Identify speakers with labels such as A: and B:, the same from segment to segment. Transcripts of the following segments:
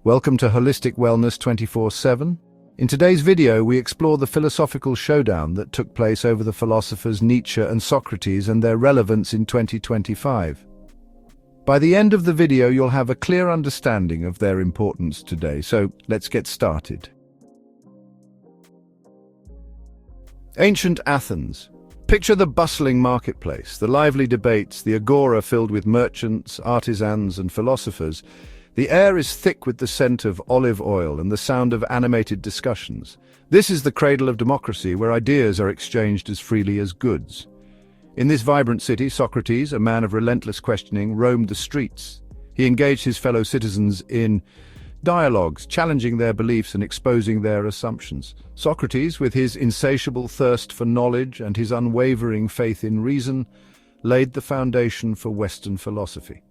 A: Welcome to Holistic Wellness 24/7. In today's video, we explore the philosophical showdown that took place over the philosophers Nietzsche and Socrates and their relevance in 2025. By the end of the video, you'll have a clear understanding of their importance today, so let's get started. Ancient Athens. Picture the bustling marketplace, the lively debates, the agora filled with merchants, artisans, and philosophers. The air is thick with the scent of olive oil and the sound of animated discussions. This is the cradle of democracy, where ideas are exchanged as freely as goods. In this vibrant city, Socrates, a man of relentless questioning, roamed the streets. He engaged his fellow citizens in dialogues, challenging their beliefs and exposing their assumptions. Socrates, with his insatiable thirst for knowledge and his unwavering faith in reason, laid the foundation for Western philosophy.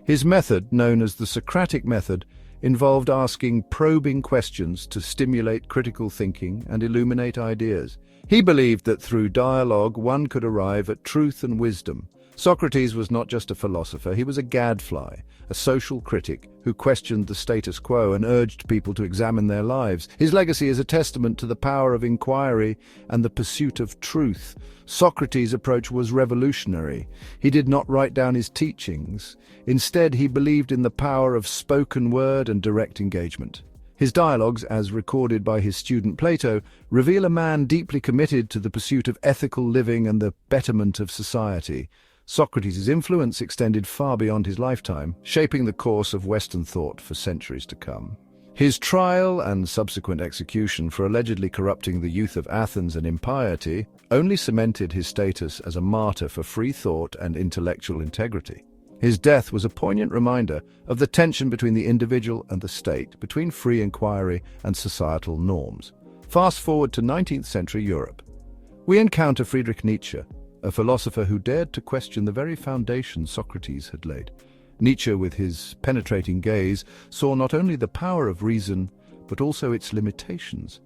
A: His method, known as the Socratic method, involved asking probing questions to stimulate critical thinking and illuminate ideas. He believed that through dialogue one could arrive at truth and wisdom. Socrates was not just a philosopher, he was a gadfly, a social critic who questioned the status quo and urged people to examine their lives. His legacy is a testament to the power of inquiry and the pursuit of truth. Socrates' approach was revolutionary. He did not write down his teachings. Instead, he believed in the power of spoken word and direct engagement. His dialogues, as recorded by his student Plato, reveal a man deeply committed to the pursuit of ethical living and the betterment of society. Socrates' influence extended far beyond his lifetime, shaping the course of Western thought for centuries to come. His trial and subsequent execution for allegedly corrupting the youth of Athens and impiety only cemented his status as a martyr for free thought and intellectual integrity. His death was a poignant reminder of the tension between the individual and the state, between free inquiry and societal norms. Fast forward to 19th century Europe. We encounter Friedrich Nietzsche, a philosopher who dared to question the very foundation Socrates had laid. Nietzsche, with his penetrating gaze, saw not only the power of reason, but also its limitations.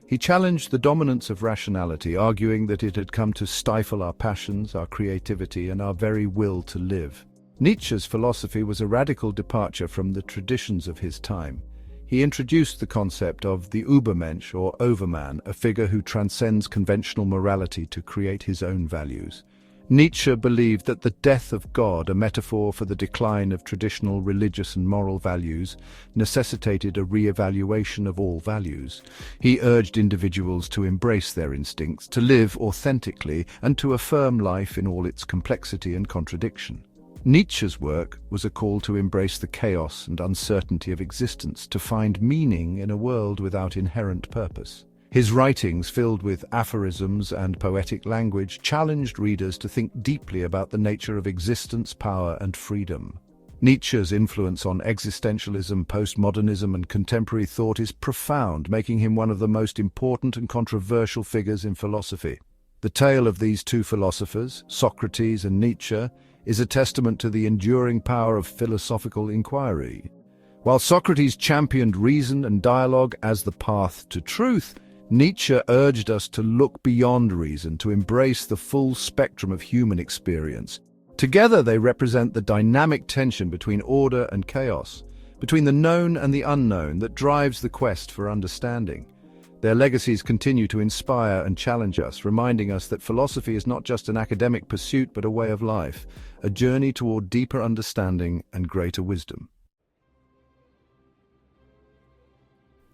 A: He challenged the dominance of rationality, arguing that it had come to stifle our passions, our creativity, and our very will to live. Nietzsche's philosophy was a radical departure from the traditions of his time. He introduced the concept of the Übermensch, or overman, a figure who transcends conventional morality to create his own values. Nietzsche believed that the death of God, a metaphor for the decline of traditional religious and moral values, necessitated a re-evaluation of all values. He urged individuals to embrace their instincts, to live authentically, and to affirm life in all its complexity and contradiction. Nietzsche's work was a call to embrace the chaos and uncertainty of existence, to find meaning in a world without inherent purpose. His writings, filled with aphorisms and poetic language, challenged readers to think deeply about the nature of existence, power, and freedom. Nietzsche's influence on existentialism, postmodernism, and contemporary thought is profound, making him one of the most important and controversial figures in philosophy. The tale of these two philosophers, Socrates and Nietzsche, is a testament to the enduring power of philosophical inquiry. While Socrates championed reason and dialogue as the path to truth, Nietzsche urged us to look beyond reason, to embrace the full spectrum of human experience. Together they represent the dynamic tension between order and chaos, between the known and the unknown that drives the quest for understanding. Their legacies continue to inspire and challenge us, reminding us that philosophy is not just an academic pursuit but a way of life, a journey toward deeper understanding and greater wisdom.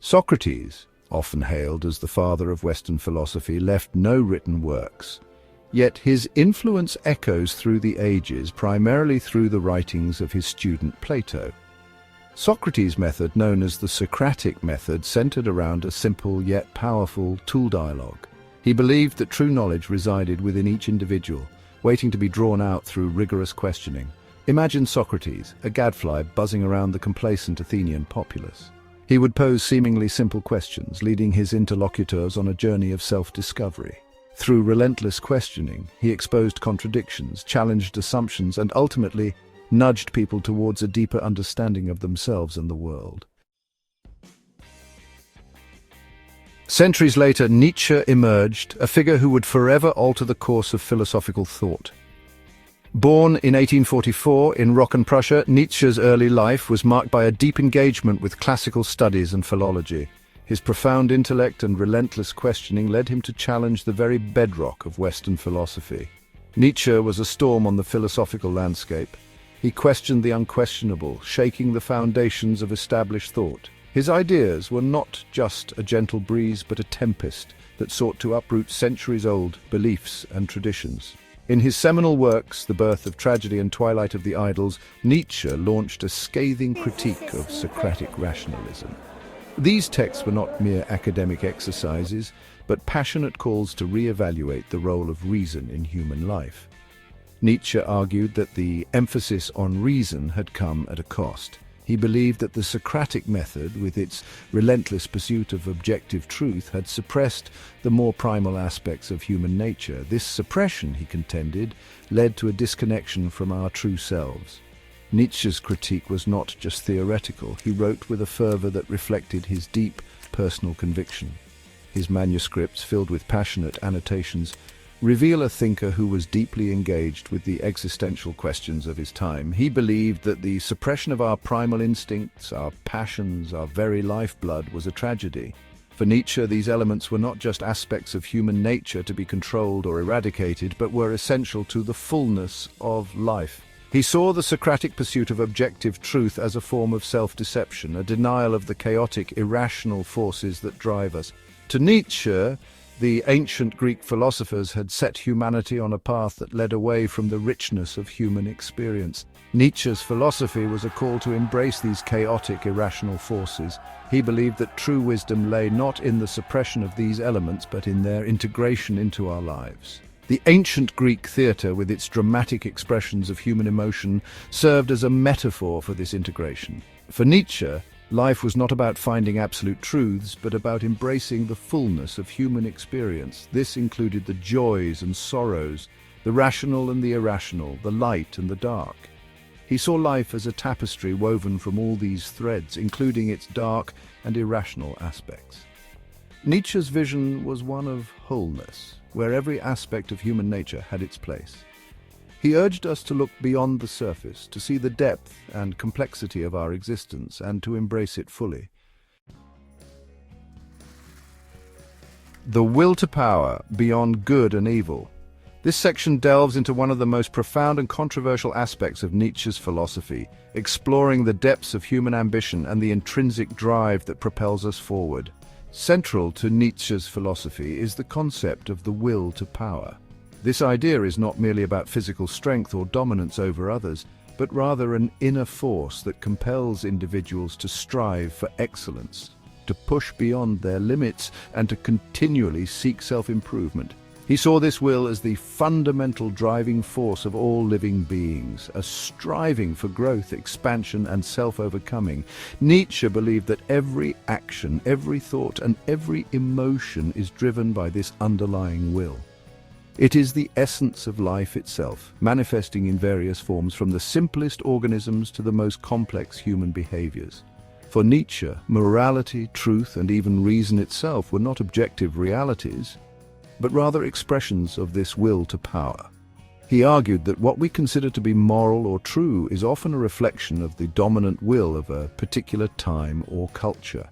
A: Socrates, often hailed as the father of Western philosophy, left no written works. Yet his influence echoes through the ages, primarily through the writings of his student Plato. Socrates' method, known as the Socratic method, centered around a simple yet powerful tool dialogue. He believed that true knowledge resided within each individual, waiting to be drawn out through rigorous questioning. Imagine Socrates, a gadfly buzzing around the complacent Athenian populace. He would pose seemingly simple questions, leading his interlocutors on a journey of self-discovery. Through relentless questioning, he exposed contradictions, challenged assumptions, and ultimately nudged people towards a deeper understanding of themselves and the world. Centuries later, Nietzsche emerged, a figure who would forever alter the course of philosophical thought. Born in 1844 in Rocken, Prussia, Nietzsche's early life was marked by a deep engagement with classical studies and philology. His profound intellect and relentless questioning led him to challenge the very bedrock of Western philosophy. Nietzsche was a storm on the philosophical landscape. He questioned the unquestionable, shaking the foundations of established thought. His ideas were not just a gentle breeze, but a tempest that sought to uproot centuries-old beliefs and traditions. In his seminal works, The Birth of Tragedy and Twilight of the Idols, Nietzsche launched a scathing critique of Socratic rationalism. These texts were not mere academic exercises, but passionate calls to re-evaluate the role of reason in human life. Nietzsche argued that the emphasis on reason had come at a cost. He believed that the Socratic method, with its relentless pursuit of objective truth, had suppressed the more primal aspects of human nature. This suppression, he contended, led to a disconnection from our true selves. Nietzsche's critique was not just theoretical. He wrote with a fervor that reflected his deep personal conviction. His manuscripts, filled with passionate annotations, reveal a thinker who was deeply engaged with the existential questions of his time. He believed that the suppression of our primal instincts, our passions, our very lifeblood was a tragedy. For Nietzsche, these elements were not just aspects of human nature to be controlled or eradicated, but were essential to the fullness of life. He saw the Socratic pursuit of objective truth as a form of self-deception, a denial of the chaotic, irrational forces that drive us. To Nietzsche, the ancient Greek philosophers had set humanity on a path that led away from the richness of human experience. Nietzsche's philosophy was a call to embrace these chaotic, irrational forces. He believed that true wisdom lay not in the suppression of these elements, but in their integration into our lives. The ancient Greek theatre, with its dramatic expressions of human emotion, served as a metaphor for this integration. For Nietzsche, life was not about finding absolute truths, but about embracing the fullness of human experience. This included the joys and sorrows, the rational and the irrational, the light and the dark. He saw life as a tapestry woven from all these threads, including its dark and irrational aspects. Nietzsche's vision was one of wholeness, where every aspect of human nature had its place. He urged us to look beyond the surface, to see the depth and complexity of our existence, and to embrace it fully. The will to power beyond good and evil. This section delves into one of the most profound and controversial aspects of Nietzsche's philosophy, exploring the depths of human ambition and the intrinsic drive that propels us forward. Central to Nietzsche's philosophy is the concept of the will to power. This idea is not merely about physical strength or dominance over others, but rather an inner force that compels individuals to strive for excellence, to push beyond their limits, and to continually seek self-improvement. He saw this will as the fundamental driving force of all living beings, a striving for growth, expansion, and self-overcoming. Nietzsche believed that every action, every thought, and every emotion is driven by this underlying will. It is the essence of life itself, manifesting in various forms from the simplest organisms to the most complex human behaviors. For Nietzsche, morality, truth, and even reason itself were not objective realities, but rather expressions of this will to power. He argued that what we consider to be moral or true is often a reflection of the dominant will of a particular time or culture.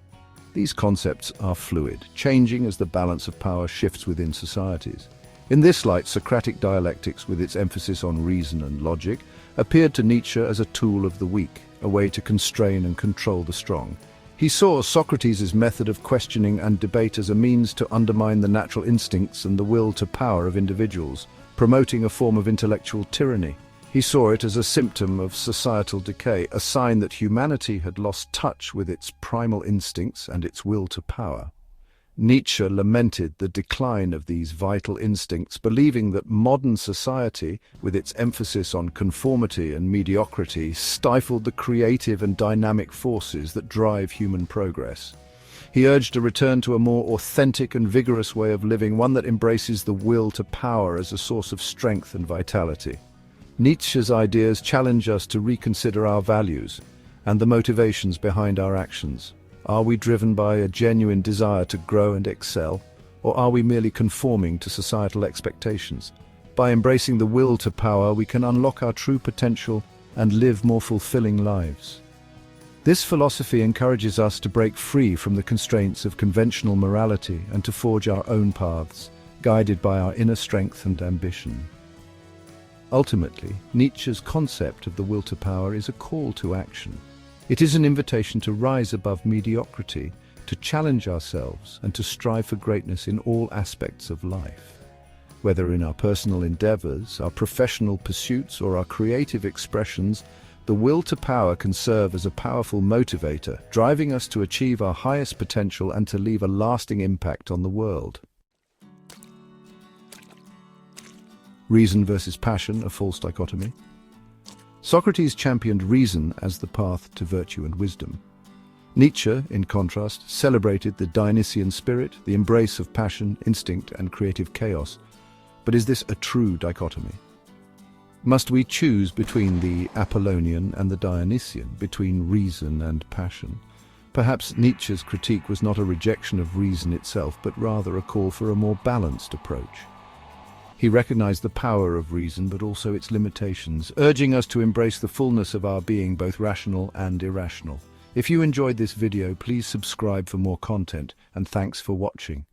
A: These concepts are fluid, changing as the balance of power shifts within societies. In this light, Socratic dialectics, with its emphasis on reason and logic, appeared to Nietzsche as a tool of the weak, a way to constrain and control the strong. He saw Socrates' method of questioning and debate as a means to undermine the natural instincts and the will to power of individuals, promoting a form of intellectual tyranny. He saw it as a symptom of societal decay, a sign that humanity had lost touch with its primal instincts and its will to power. Nietzsche lamented the decline of these vital instincts, believing that modern society, with its emphasis on conformity and mediocrity, stifled the creative and dynamic forces that drive human progress. He urged a return to a more authentic and vigorous way of living, one that embraces the will to power as a source of strength and vitality. Nietzsche's ideas challenge us to reconsider our values and the motivations behind our actions. Are we driven by a genuine desire to grow and excel, or are we merely conforming to societal expectations? By embracing the will to power, we can unlock our true potential and live more fulfilling lives. This philosophy encourages us to break free from the constraints of conventional morality and to forge our own paths, guided by our inner strength and ambition. Ultimately, Nietzsche's concept of the will to power is a call to action. It is an invitation to rise above mediocrity, to challenge ourselves, and to strive for greatness in all aspects of life. Whether in our personal endeavors, our professional pursuits, or our creative expressions, the will to power can serve as a powerful motivator, driving us to achieve our highest potential and to leave a lasting impact on the world. Reason versus passion, a false dichotomy. Socrates championed reason as the path to virtue and wisdom. Nietzsche, in contrast, celebrated the Dionysian spirit, the embrace of passion, instinct, and creative chaos. But is this a true dichotomy? Must we choose between the Apollonian and the Dionysian, between reason and passion? Perhaps Nietzsche's critique was not a rejection of reason itself, but rather a call for a more balanced approach. He recognized the power of reason, but also its limitations, urging us to embrace the fullness of our being, both rational and irrational. If you enjoyed this video, please subscribe for more content, and thanks for watching.